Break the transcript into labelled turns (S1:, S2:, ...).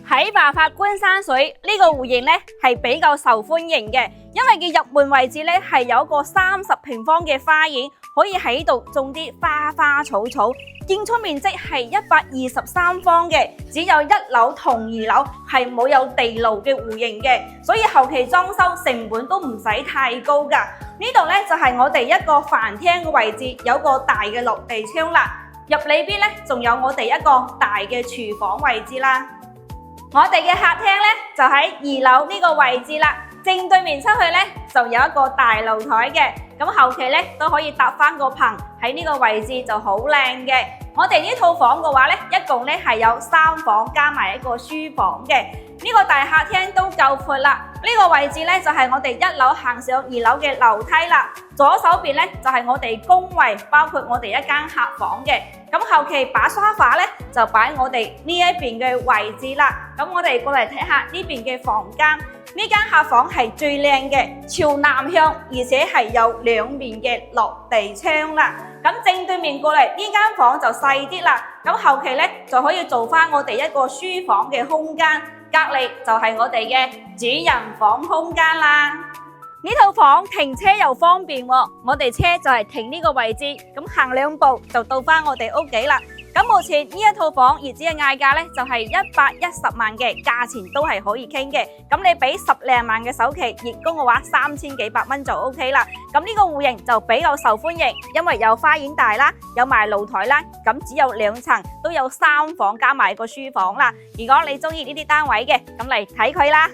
S1: 喺華發觀山水呢個戶型咧係比較受歡迎嘅，因為佢入門位置咧係有一個30平方嘅花園，可以喺度種啲花花草草。建築面積係123方嘅，只有1樓同2樓係冇有地牢嘅戶型嘅，所以後期裝修成本都唔使太高噶。呢度咧就係我哋一個飯廳嘅位置，有個大嘅落地窗啦。入裏邊咧仲有我哋一個大嘅廚房位置啦。我哋嘅客廳咧就喺2樓呢個位置啦，正對面出去咧就有一個大露台嘅，咁後期咧都可以搭翻個棚喺呢個位置就好靚嘅。我哋呢套房嘅話咧，一共咧係有3房加埋一個書房嘅，呢個大客廳都夠闊啦。呢個位置咧就係我哋1樓行上2樓嘅樓梯啦，左手邊咧就係我哋工位，包括我哋一間客房嘅。咁後期把沙發咧就擺我哋呢一邊嘅位置啦。咁我哋過嚟睇下呢邊嘅房間，呢間客房係最靚嘅，朝南向，而且係有2面嘅落地窗啦。咁正對面過嚟呢間房就細啲啦。咁後期咧就可以做翻我哋一個書房嘅空間，隔離就係我哋嘅主人房空間啦。呢套房停車又方便喎，我哋車就係停呢個位置，咁行2步就到翻我哋屋企啦。咁目前呢一套房業主嘅嗌價咧就係110萬嘅，價錢都係可以傾嘅。咁你俾10零萬嘅首期，月供嘅話3000幾百蚊就 OK 啦。咁呢個戶型就比較受歡迎，因為有花園大啦，有埋露台啦，咁只有2層，都有3房加埋個書房啦。如果你中意呢啲單位嘅，咁嚟睇佢啦。